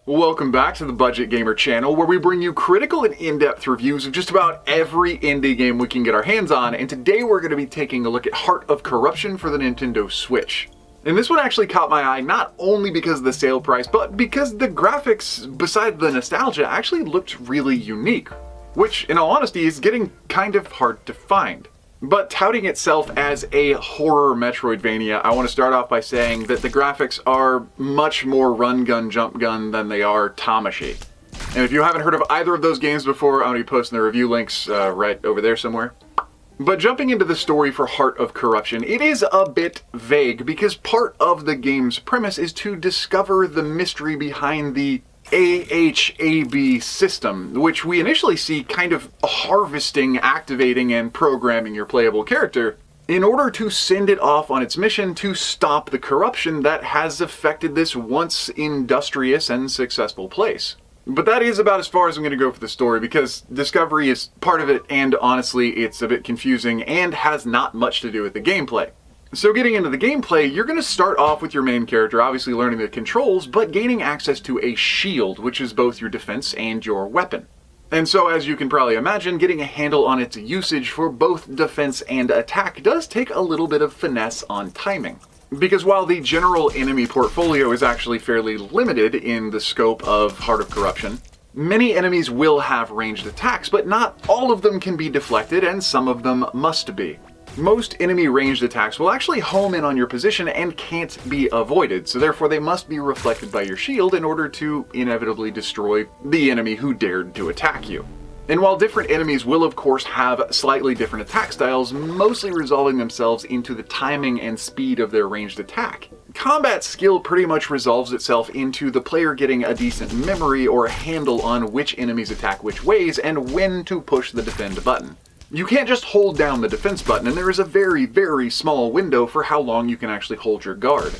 Welcome back to the Budget Gamer channel, where we bring you critical and in-depth reviews of just about every indie game we can get our hands on, and today we're going to be taking a look at Heart of Corruption for the Nintendo Switch. And this one actually caught my eye not only because of the sale price, but because the graphics, besides the nostalgia, actually looked really unique, which, in all honesty, is getting kind of hard to find. But touting itself as a horror Metroid-Vania, I want to start off by saying that the graphics are much more run-gun, jump-gun than they are Tamashii. And if you haven't heard of either of those games before, I'm going to be posting the review links right over there somewhere. But jumping into the story for Heart of Corruption, it is a bit vague because part of the game's premise is to discover the mystery behind the AHAB system, which we initially see kind of harvesting, activating, and programming your playable character in order to send it off on its mission to stop the corruption that has affected this once industrious and successful place. But that is about as far as I'm going to go for the story, because discovery is part of it, and honestly, it's a bit confusing and has not much to do with the gameplay. So getting into the gameplay, you're going to start off with your main character, obviously learning the controls, but gaining access to a shield, which is both your defense and your weapon. And so, as you can probably imagine, getting a handle on its usage for both defense and attack does take a little bit of finesse on timing. Because while the general enemy portfolio is actually fairly limited in the scope of Heart of Corruption, many enemies will have ranged attacks, but not all of them can be deflected, and some of them must be. Most enemy ranged attacks will actually home in on your position and can't be avoided, so therefore they must be reflected by your shield in order to inevitably destroy the enemy who dared to attack you. And while different enemies will of course have slightly different attack styles, mostly resolving themselves into the timing and speed of their ranged attack, combat skill pretty much resolves itself into the player getting a decent memory or a handle on which enemies attack which ways and when to push the defend button. You can't just hold down the defense button, and there is a very, very small window for how long you can actually hold your guard.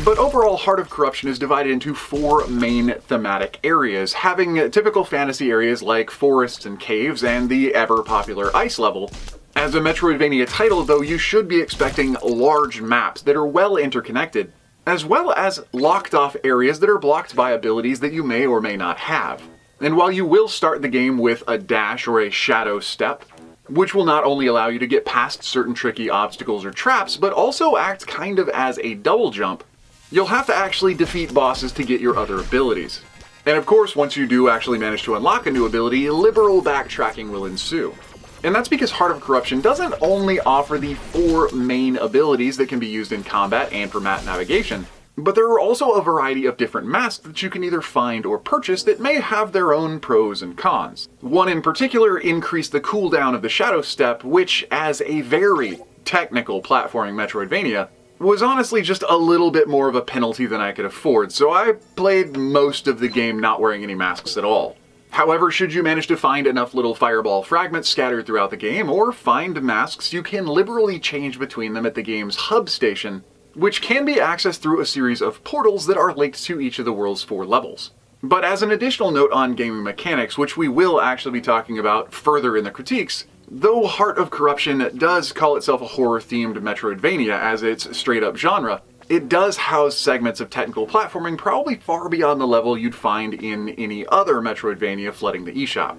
But overall, Heart of Corruption is divided into 4 main thematic areas, having typical fantasy areas like forests and caves and the ever-popular ice level. As a Metroid-Vania title, though, you should be expecting large maps that are well interconnected, as well as locked-off areas that are blocked by abilities that you may or may not have. And while you will start the game with a dash or a shadow step, which will not only allow you to get past certain tricky obstacles or traps, but also act kind of as a double jump, you'll have to actually defeat bosses to get your other abilities. And of course, once you do actually manage to unlock a new ability, liberal backtracking will ensue. And that's because Heart of Corruption doesn't only offer the 4 main abilities that can be used in combat and for map navigation, but there are also a variety of different masks that you can either find or purchase that may have their own pros and cons. One in particular increased the cooldown of the Shadow Step, which, as a very technical platforming Metroidvania, was honestly just a little bit more of a penalty than I could afford, so I played most of the game not wearing any masks at all. However, should you manage to find enough little fireball fragments scattered throughout the game, or find masks, you can liberally change between them at the game's hub station, which can be accessed through a series of portals that are linked to each of the world's 4 levels. But as an additional note on gaming mechanics, which we will actually be talking about further in the critiques, though Heart of Corruption does call itself a horror-themed Metroidvania as its straight-up genre, it does house segments of technical platforming probably far beyond the level you'd find in any other Metroidvania flooding the eShop.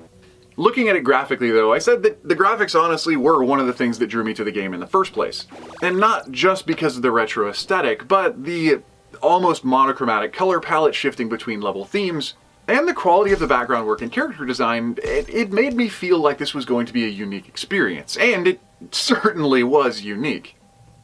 Looking at it graphically though, I said that the graphics honestly were one of the things that drew me to the game in the first place. And not just because of the retro aesthetic, but the almost monochromatic color palette shifting between level themes, and the quality of the background work and character design. It made me feel like this was going to be a unique experience, and it certainly was unique.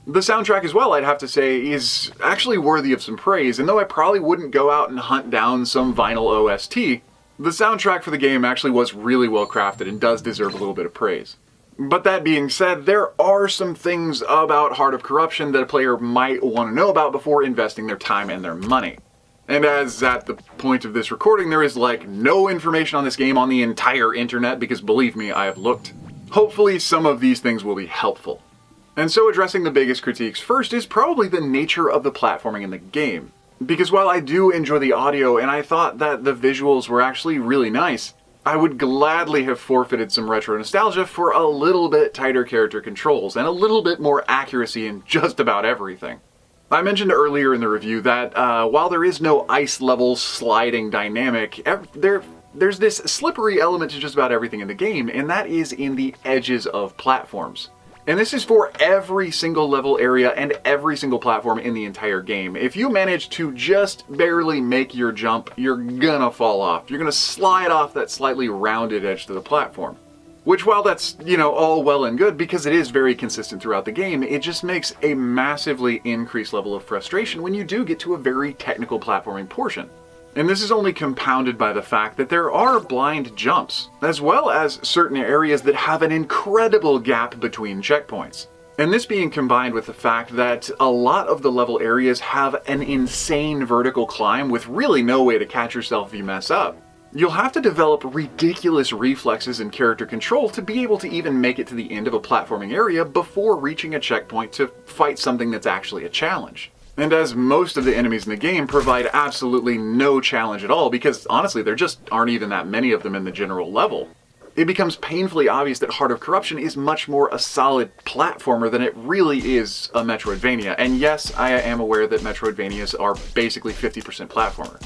The soundtrack as well, I'd have to say, is actually worthy of some praise, and though I probably wouldn't go out and hunt down some vinyl OST, the soundtrack for the game actually was really well crafted and does deserve a little bit of praise. But that being said, there are some things about Heart of Corruption that a player might want to know about before investing their time and their money. And as at the point of this recording, there is like no information on this game on the entire internet, because believe me, I have looked. Hopefully some of these things will be helpful. And so addressing the biggest critiques first is probably the nature of the platforming in the game. Because while I do enjoy the audio and I thought that the visuals were actually really nice, I would gladly have forfeited some retro nostalgia for a little bit tighter character controls and a little bit more accuracy in just about everything. I mentioned earlier in the review that while there is no ice level sliding dynamic, there's this slippery element to just about everything in the game, and that is in the edges of platforms. And this is for every single level area and every single platform in the entire game. If you manage to just barely make your jump, you're gonna fall off. You're gonna slide off that slightly rounded edge to the platform. Which, while that's, all well and good because it is very consistent throughout the game, it just makes a massively increased level of frustration when you do get to a very technical platforming portion. And this is only compounded by the fact that there are blind jumps, as well as certain areas that have an incredible gap between checkpoints. And this being combined with the fact that a lot of the level areas have an insane vertical climb with really no way to catch yourself if you mess up. You'll have to develop ridiculous reflexes and character control to be able to even make it to the end of a platforming area before reaching a checkpoint to fight something that's actually a challenge. And as most of the enemies in the game provide absolutely no challenge at all, because honestly there just aren't even that many of them in the general level, it becomes painfully obvious that Heart of Corruption is much more a solid platformer than it really is a Metroid-Vania. And yes, I am aware that Metroid-Vanias are basically 50% platformer.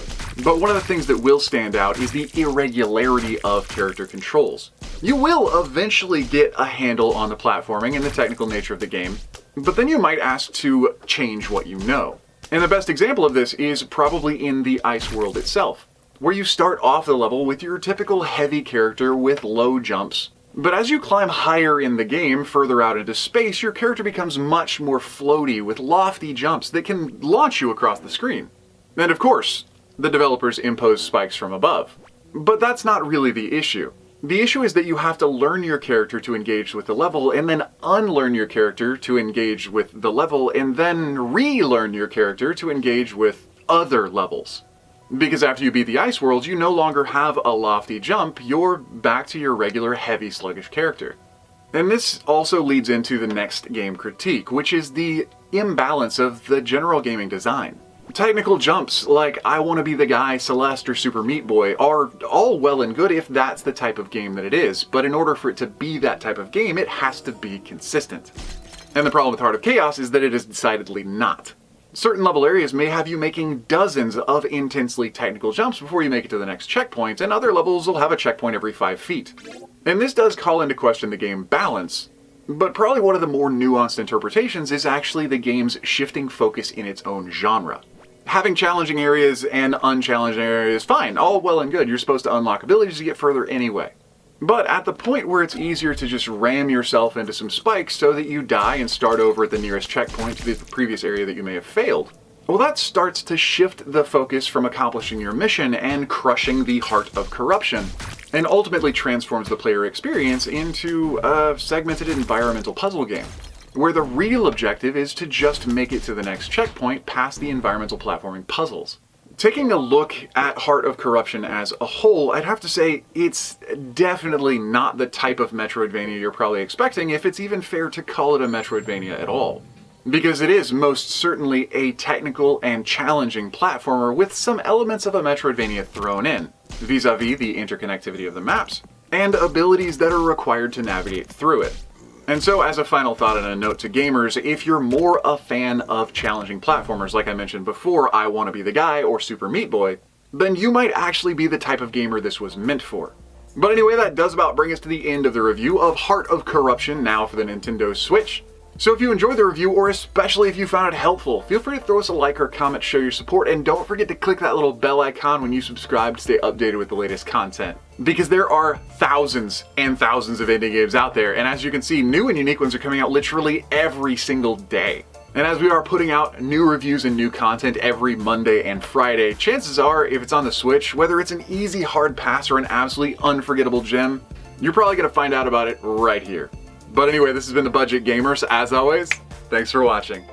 But one of the things that will stand out is the irregularity of character controls. You will eventually get a handle on the platforming and the technical nature of the game, but then you might ask to change what you know. And the best example of this is probably in the ice world itself, where you start off the level with your typical heavy character with low jumps. But as you climb higher in the game, further out into space, your character becomes much more floaty with lofty jumps that can launch you across the screen. And of course, the developers impose spikes from above. But that's not really the issue. The issue is that you have to learn your character to engage with the level, and then unlearn your character to engage with the level, and then relearn your character to engage with other levels. Because after you beat the ice world, you no longer have a lofty jump, you're back to your regular heavy sluggish character. And this also leads into the next game critique, which is the imbalance of the general gaming design. Technical jumps like I Want to Be the Guy, Celeste, or Super Meat Boy are all well and good if that's the type of game that it is, but in order for it to be that type of game, it has to be consistent. And the problem with Heart of Chaos is that it is decidedly not. Certain level areas may have you making dozens of intensely technical jumps before you make it to the next checkpoint, and other levels will have a checkpoint every 5 feet. And this does call into question the game balance, but probably one of the more nuanced interpretations is actually the game's shifting focus in its own genre. Having challenging areas and unchallenging areas, fine, all well and good, you're supposed to unlock abilities to get further anyway. But at the point where it's easier to just ram yourself into some spikes so that you die and start over at the nearest checkpoint to the previous area that you may have failed, well, that starts to shift the focus from accomplishing your mission and crushing the Heart of Corruption, and ultimately transforms the player experience into a segmented environmental puzzle game, where the real objective is to just make it to the next checkpoint past the environmental platforming puzzles. Taking a look at Heart of Corruption as a whole, I'd have to say it's definitely not the type of Metroidvania you're probably expecting, if it's even fair to call it a Metroidvania at all. Because it is most certainly a technical and challenging platformer with some elements of a Metroidvania thrown in, vis-a-vis the interconnectivity of the maps, and abilities that are required to navigate through it. And so, as a final thought and a note to gamers, if you're more a fan of challenging platformers, like I mentioned before, I Want to Be the Guy or Super Meat Boy, then you might actually be the type of gamer this was meant for. But anyway, that does about bring us to the end of the review of Heart of Corruption, now for the Nintendo Switch. So if you enjoyed the review, or especially if you found it helpful, feel free to throw us a like or comment, show your support, and don't forget to click that little bell icon when you subscribe to stay updated with the latest content. Because there are thousands and thousands of indie games out there, and as you can see, new and unique ones are coming out literally every single day. And as we are putting out new reviews and new content every Monday and Friday, chances are, if it's on the Switch, whether it's an easy hard pass or an absolutely unforgettable gem, you're probably going to find out about it right here. But anyway, this has been The Budget Gamers. As always, thanks for watching.